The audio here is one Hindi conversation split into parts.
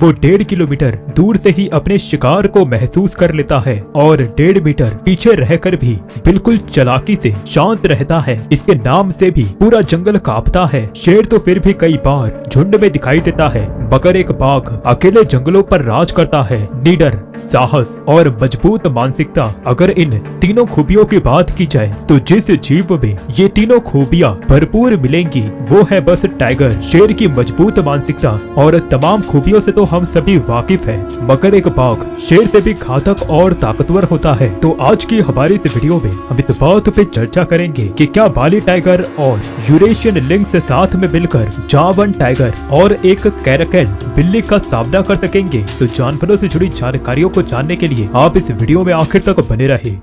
वो 1.5 किलोमीटर दूर से ही अपने शिकार को महसूस कर लेता है और 1.5 मीटर पीछे रहकर भी बिल्कुल चालाकी से शांत रहता है। इसके नाम से भी पूरा जंगल कांपता है। शेर तो फिर भी कई बार झुंड में दिखाई देता है, मगर एक बाघ अकेले जंगलों पर राज करता है। निडर, साहस और मजबूत मानसिकता। अगर इन तीनों खूबियों की बात की जाए तो जिस जीव में ये तीनों खूबियाँ भरपूर मिलेंगी वो है बस टाइगर। शेर की मजबूत मानसिकता और तमाम खूबियों से तो हम सभी वाकिफ हैं, मगर एक बाघ शेर से भी घातक और ताकतवर होता है। तो आज की हमारी इस वीडियो में हम इस बात पे चर्चा करेंगे कि क्या बाली टाइगर और यूरेशियन लिंक्स साथ में मिलकर जावन टाइगर और एक कैरकेल बिल्ली का सामना कर सकेंगे। तो जानवरों से जुड़ी जानकारियों को जानने के लिए आप इस वीडियो में आखिर तक बने रहे।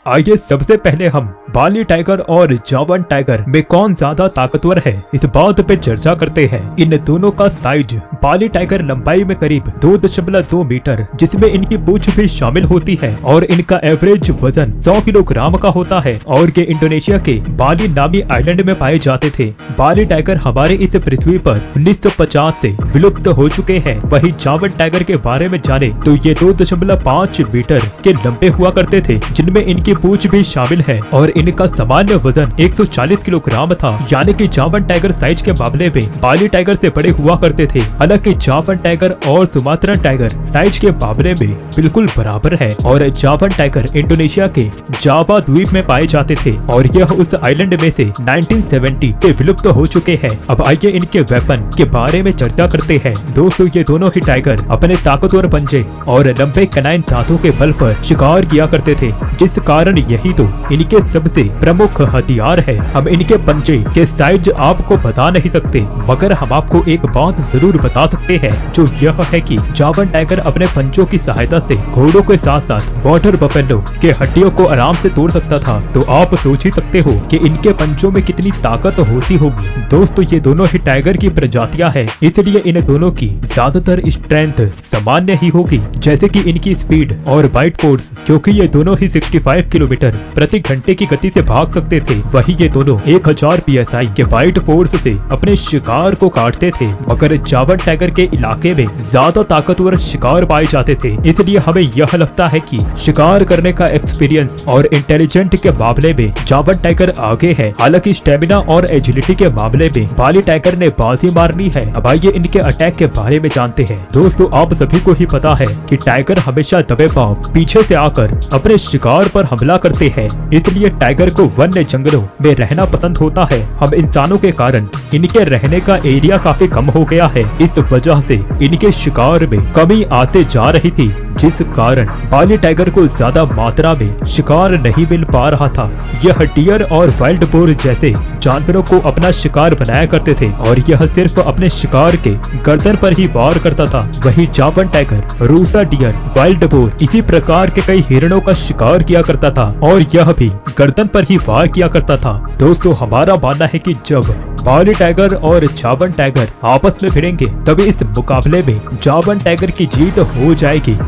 आइए सबसे पहले हम बाली टाइगर और जावन टाइगर में कौन ज्यादा ताकतवर है इस बात पे चर्चा करते हैं। इन दोनों का साइज, बाली टाइगर लंबाई में करीब 2.2 मीटर जिसमें इनकी पूंछ भी शामिल होती है और इनका एवरेज वजन 100 किलोग्राम का होता है और ये इंडोनेशिया के बाली नामी आइलैंड में पाए जाते थे। बाली टाइगर हमारे इस पृथ्वी पर 1950 से विलुप्त हो चुके हैं। वही जावन टाइगर के बारे में जाने तो ये 2.5 मीटर के लंबे हुआ करते थे जिनमें इनकी पूंछ भी शामिल है और इनका सामान्य वजन 140 किलोग्राम था, यानी कि जावन टाइगर साइज के मामले में बाली टाइगर से बड़े हुआ करते थे। हालांकि जावन टाइगर और सुमात्रा टाइगर साइज के मामले में बिल्कुल बराबर है और जावन टाइगर इंडोनेशिया के जावा द्वीप में पाए जाते थे और यह उस आइलैंड में से 1970 से विलुप्त हो चुके हैं। अब आइए इनके वेपन के बारे में चर्चा करते हैं। दोस्तों, ये दोनों ही टाइगर अपने ताकतवर पंजे और लंबे कनाइन दांतों के बल पर शिकार किया करते थे, जिस कारण यही तो इनके सबसे प्रमुख हथियार है। हम इनके पंजे के साइज आपको बता नहीं सकते, मगर हम आपको एक बात जरूर बता सकते हैं, जो यह है कि जावन टाइगर अपने पंजों की सहायता से घोड़ों के साथ साथ वाटर बफेलो के हड्डियों को आराम से तोड़ सकता था। तो आप सोच ही सकते हो कि इनके पंजों में कितनी ताकत होती होगी। दोस्तों, ये दोनों ही टाइगर की प्रजातियां हैं, इसलिए इन दोनों की ज्यादातर स्ट्रेंथ सामान्य ही होगी, जैसे कि इनकी स्पीड और बाइट फोर्स, क्योंकि ये दोनों ही 65 किलोमीटर प्रति घंटे की गति से भाग सकते थे। वही ये दोनों 1000 PSI के बाइट फोर्स से अपने शिकार को काटते थे, मगर जावन टाइगर के इलाके में ज्यादा ताकतवर शिकार पाए जाते थे। इसलिए हमें यह लगता है कि शिकार करने का एक्सपीरियंस और इंटेलिजेंट के मामले में जावन टाइगर आगे है। हालांकि स्टेमिना और एजिलिटी के मामले में बाली टाइगर ने बाजी मारनी है। अब आइए इनके अटैक के बारे में जानते हैं। दोस्तों, आप सभी को ही पता है कि टाइगर हमेशा दबे पांव पीछे से आकर अपने शिकार पर हमला करते हैं, इसलिए टाइगर को वन्य जंगलों में रहना पसंद होता है। हम इंसानों के कारण इनके रहने का एरिया काफी कम हो गया है, इस वजह से इनके शिकार में कमी आते जा रही थी, जिस कारण बाली टाइगर को ज्यादा मात्रा में शिकार नहीं मिल पा रहा था। यह डियर और वाइल्ड बोर जैसे जानवरों को अपना शिकार बनाया करते थे और यह सिर्फ अपने शिकार के गर्दन पर ही वार करता था। वही Javan tiger, rusa deer, wild boar इसी प्रकार के कई हिरणों का शिकार किया करता था और यह भी गर्दन पर ही वार किया करता था। दोस्तों, हमारा मानना है कि जब बाली टाइगर और जावन टाइगर आपस में भिड़ेंगे तभी इस मुकाबले में जावन टाइगर की जीत हो जाएगी।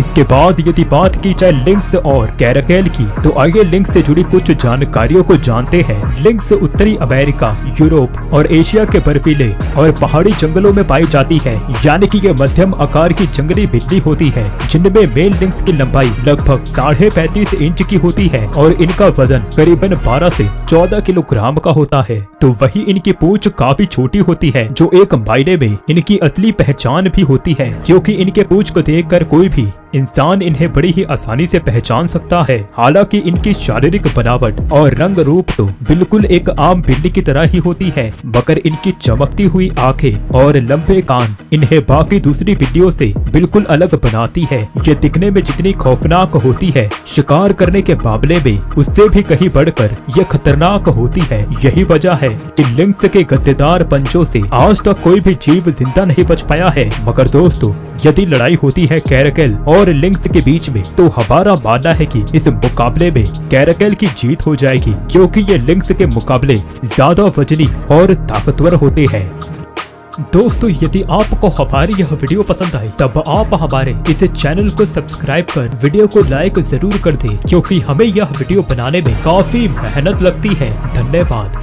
इसके बाद यदि बात की जाए लिंक्स और कैरकेल की, तो आइए लिंक्स से जुड़ी कुछ जानकारियों को जानते हैं। लिंक्स उत्तरी अमेरिका, यूरोप और एशिया के बर्फीले और पहाड़ी जंगलों में पाई जाती है, यानी कि ये मध्यम आकार की जंगली बिल्ली होती है, जिनमें मेल लिंक्स की लंबाई लगभग 35.5 इंच की होती है और इनका वजन करीबन 12 से 14 किलोग्राम का होता है। तो वही इनकी पूंछ काफी छोटी होती है, जो एक मायने में इनकी असली पहचान भी होती है, क्योंकि इनके पूंछ को देखकर कोई भी इंसान इन्हें बड़ी ही आसानी से पहचान सकता है। हालांकि इनकी शारीरिक बनावट और रंग रूप तो बिल्कुल एक आम बिल्ली की तरह ही होती है, मगर इनकी चमकती हुई आंखें और लंबे कान इन्हें बाकी दूसरी बिल्लियों से बिल्कुल अलग बनाती है। ये दिखने में जितनी खौफनाक होती है, शिकार करने के मामले में उससे भी कहीं बढ़कर ये खतरनाक होती है। यही वजह है कि लिंक्स के गद्देदार पंजों से आज तक कोई भी जीव जिंदा नहीं बच पाया है। मगर दोस्तों, यदि लड़ाई होती है कैरकेल और लिंक्स के बीच में, तो हमारा मानना है कि इस मुकाबले में कैरकेल की जीत हो जाएगी, क्योंकि ये लिंक्स के मुकाबले ज्यादा वजनी और ताकतवर होते हैं। दोस्तों, यदि आपको हमारी यह वीडियो पसंद आई तब आप हमारे इस चैनल को सब्सक्राइब कर वीडियो को लाइक जरूर कर दें, क्योंकि हमें यह वीडियो बनाने में काफी मेहनत लगती है। धन्यवाद।